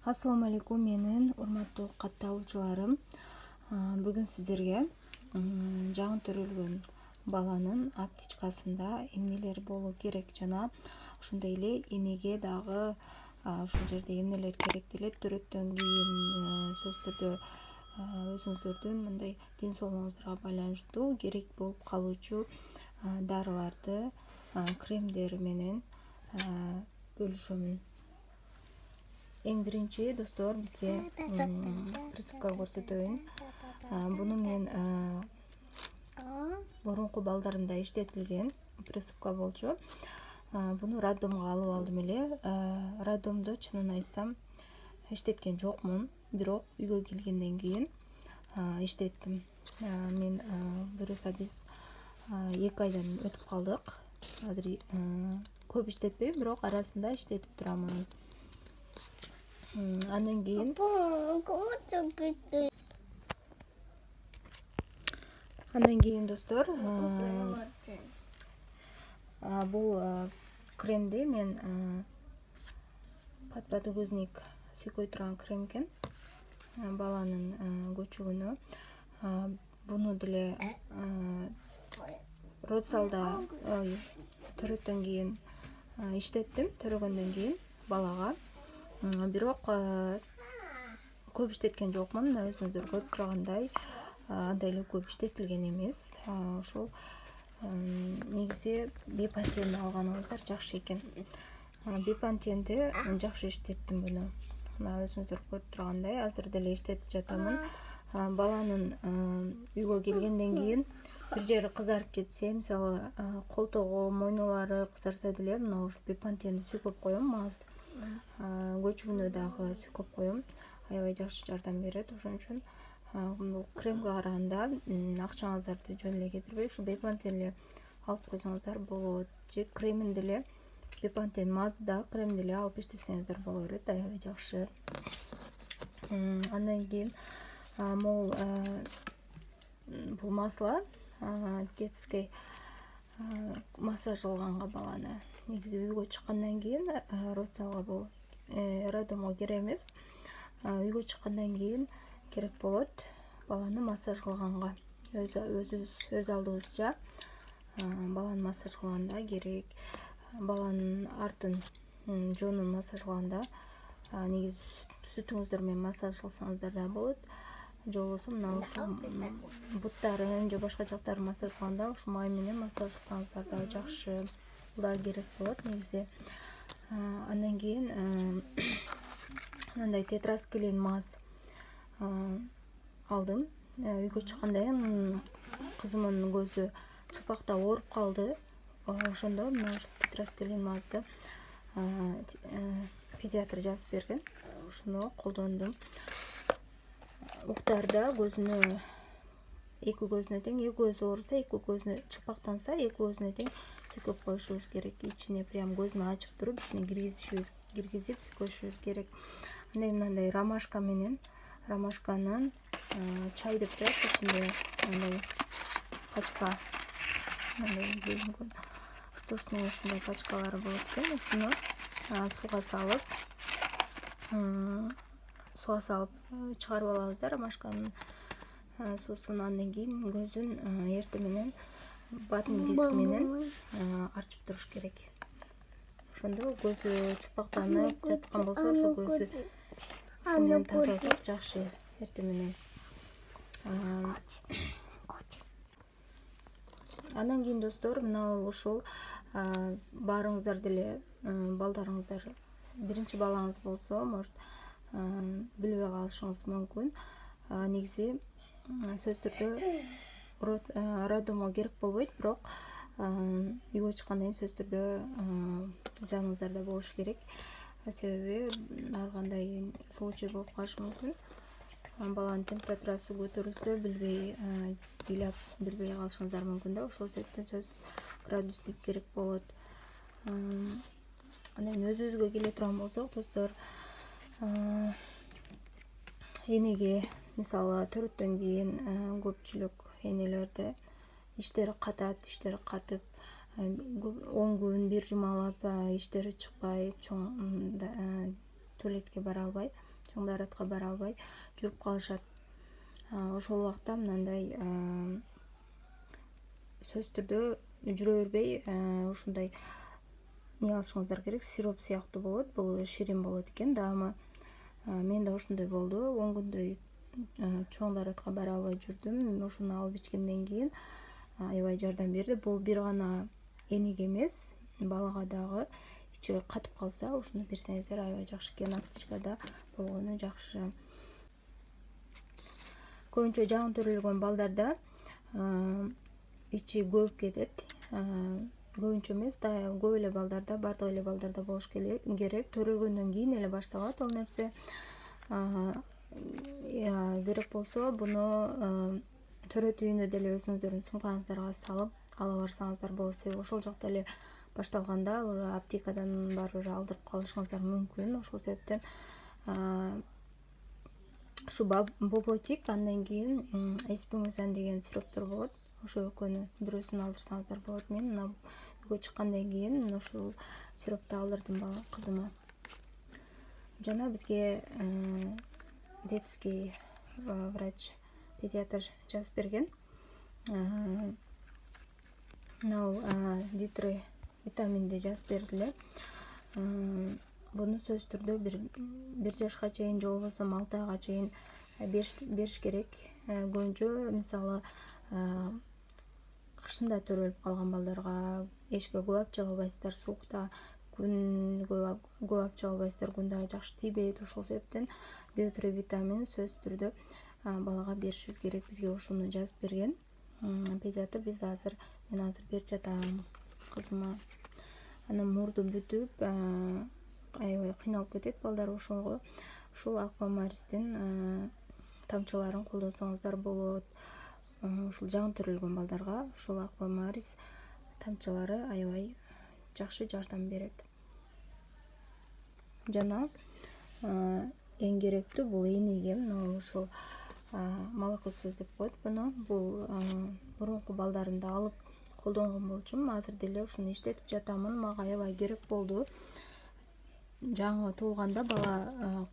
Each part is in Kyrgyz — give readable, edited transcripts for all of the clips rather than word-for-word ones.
Assalamu alaikum, менин урматтуу катталуучуларым. Бүгүн сиздерге жаңы төрөлгөн баланын аптечкасында эмнелер болуу керек жана ошондой эле энеге дагы ушул жерде эмнелер керек деле төрөттөн кийин сөзсүз түрдө өзүңүздөрдүн мындай ден соолугуңуздарга байланыштуу керек болуп калуучу дарыларды, кремдер менен бөлүшөмүн. Эң биринчи достор, бизге присыпка көрсөтөйүн. Буну мен мурунку балдарымда иштетилген присыпка болчу. Буну роддомго алып алдым эле. Роддомдо чынын айтсам иштеткен жокмун, бирок үйгө келгенден кийин иштеттим. Мен буюрса биз 2 айдан өтүп калдык. Азыр көп иштетпейм, бирок арасында иштетип турамын. Андан кийин достор, бул кремди мен подгузник сүйкөй турган крем экен, баланын көчүгүнө. Буну деле родзалда төрөттөн кийин иштеттим, төрөгөндөн кийин балага. Бирок көп иштеткен жокмун. Мына өзүңүздөр көрүп тургандай, андай эле көп иштетилген эмес. Ошол негизи бепантен алганыңыздар жакшы экен. Бепантенди жакшы иштеттим буну. Мына өзүңүздөр көрүп тургандай, азыр деле иштетип жатамын. Баланын үйгө келгенден кийин бир жери кызарып кетсе, мисалы колтогу, мойнулары кызарса деле мына ушул бепантенди сүйкөп коем, маз көчүгүнө дагы сүйкөп коем. Аябай жакшы жардам берет. Ошон үчүн бул кремге караганда акчаңыздарды жөн эле кетирбей, ушу бепантен эле алып койсоңуздар болот. Же кремин деле, бепантен мазды да кремди деле алып иштесеңиздер боло берет, аябай жакшы. Андан кийин могул бул масло детский массаж кылганга баланы. Негизи үйгө чыккандан кийин родзалга бул роддомго керек эмес. Үйгө чыккандан кийин керек болот баланы массаж кылганга. Өз алдыбызча баланы массаж кылганда керек. Баланын артын, жонун массаж кылганда негизи сүтүңүздөр менен массаж кылсаңыздар да болот. Же болбосо мына ушул буттарын же башка жактарын массаж кылганда ушу май менен массаж кылсаңыздар да жакшы. Бул да керек болот негизи. Андан кийин мындай тетрасклин маз алдым. Үйгө чыккандан кийин кызымдын көзү чылпактап ооруп калды. Ошондо мына ушул тетрасклин мазды педиатр жазып берген. Ушуну колдондум. Уктарда көзүнө, эки көзүнө тең, эки көзү ооруса, эки көзүнө чылпактанса, эки көзүнө тең сүйкөп коюшубуз керек. Ичине прям көзүн ачып туруп, ичине киргизип сүйкөшүбүз керек. Андай мындай ромашка менен, ромашканын чайдык да ичинде мындай пачка, мындай бөлүнгөн штучный ушундай пачкалары болот экен. Ушуну сууга салып чыгарып алабыздар ромашканын суусун. Андан кийин көзүн эртең менен батный диск менен арчып туруш керек. Ошондо көзү чылпактанып жаткан болсо, ошо көзү ушу менен тазаласак жакшы эртең менен. Андан кийин достор, мына ушул баарыңыздар деле балдарыңыздар, биринчи балаңыз болсо, может билбей калышыңыз мүмкүн. Негизи сөзсүз түрдө роддомго керек болбойт, бирок үйгө чыккандан кийин сөзсүз түрдө жаныңыздарда болуш керек. Себеби ар кандай случай болуп калышы мүмкүн. Баланын температурасы көтөрүлсө, билбей калышыңыздар мүмкүн да. Ошол себептен градусник керек болот. Анан өзүбүзгө келе турган болсок, достор, энеге мисалы төрөттөн кийин көпчүлүк энелерде иштери катып, 10 күн, 1 жумалап иштери чыкпай, туалетке бара албай чоң дааратка бара албай жүрүп калышат. Ошол убакта мындай сөзсүз түрдө жүрө бербей ушундай не алышыңыздар керек. Сироп сыяктуу болот, бул ширин болот экен. Дагы менде ошондой болду. 10 күндөй чоң дааратка бара албай жүрдүм. Ошону алып ичкенден кийин аябай жардам берди. Бул бир гана энийг эмес, балага дагы ичи катып калса, ушуну берсеңиздер аябай жакшы экен. Аптечкада болгону жакшы. Көбүнчө жаңы төрөлгөн балдарда ичи көп кетет. Көбүнчө эмес, көп эле балдарда, бардык эле балдарда болуш керек. Төрөлгөндөн кийин эле башталат ал нерсе. Керек болсо буну төрөт үйүнө деле өзүңүздөрдүн сумкаңыздарга салып ала барсаңыздар болот. Себеби ошол жакта эле башталганда аптекадан барып алдырып калышыңыздар мүмкүн. Ошол себептен ушу Боботик, андан кийин эспимузан деген сироптор болот. Ошо экөөнү бирөөсүн алдырсаңыздар болот. Мен мына үйгө чыккандан кийин ушул сиропту алдырдым кызыма. Жана бизге детский врач, педиатр жазып берген. Мынау дитри витаминди жазып бердиле. Буну сөзсүз түрдө бир жашка чейин же болбосо 6 айга чейин бериш керек. Көбүнчө мисалы кышында төрөлүп калган балдарга, эшикке көп алып чыга албайсыздар, суукта күн көп алып чыга албайсыздар, күн дагы жакшы тийбейт. Ошол себептен дитри витамин сөзсүз түрдө балага беришибиз керек. Бизге ушуну жазып берген педиатр. Мен азыр берип жатам кызыма. Анан мурду бүтүп аябай кыйналып кетет балдар ошого. Ушул Аквамаристин тамчыларын колдонсоңуздар болот. Ушул жаңы төрөлгөн балдарга ушул Аквамарис тамчылары аябай жакшы жардам берет. Жана эң керектүү бул эниге, ушул молокосөз деп коет буну. Бул мурунку балдарымды алып колдонгон болчумун. Азыр деле ушуну иштетип жатамын. Мага аябай керек болду. Жаңы туулганда бала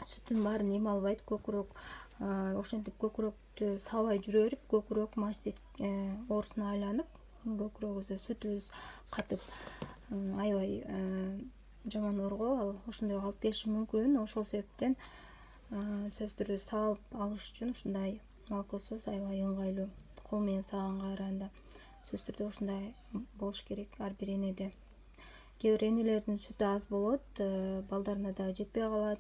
сүттүн баарын эме албайт, көкүрөк ошентип көкүрөктү сабай жүрө берип, көкүрөк мастит оорусуна айланып, көкүрөгүбүздө сүтүбүз катып аябай жаман оорго ал ошондойго алып келиши мүмкүн. Ошол себептен сөзсүз түрдө саап алыш үчүн ушундай молокосөз аябай ыңгайлуу. Кол менен сааганга караганда сөзсүз түрдө ушундай болуш керек ар бир энеде. Кээ бир энелердин сүтү аз болот, балдарына дагы жетпей калат.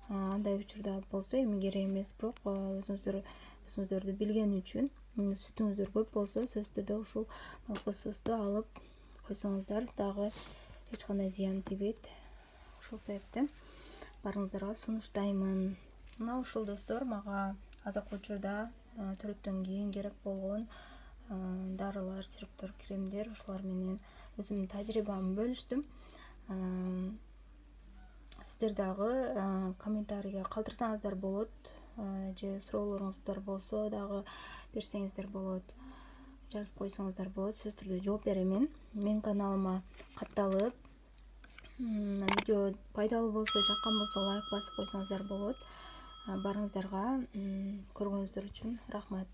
Андай учурда болсо эми керек эмес, бирок өзүңүздөрдү билген үчүн сүтүңүздөр көп болсо сөзсүз түрдө ушул молокосөздү алып койсоңуздар дагы эч кандай зыян тийбейт. Ошол себептен барыңыздарга сунуштаймын. Мына ушул достор мага азыркы учурда төрөттөн кийин керек болгон дарылар, сироптор, кремдер, ушулар менен өзүмдүн тажрыйбамды бөлүштүм. Сиздер дагы комментарийге калтырсаңыздар болот, же суроолоруңуздар болсо дагы берсеңиздер болот, жазып койсоңуздар болот. Сөзсүз түрдө жооп беремин. Менин каналыма катталып, видео пайдалуу болсо, жаккан болсо лайк басып койсоңуздар болот. Барыңыздарга көргөнүңүздөр үчүн рахмат.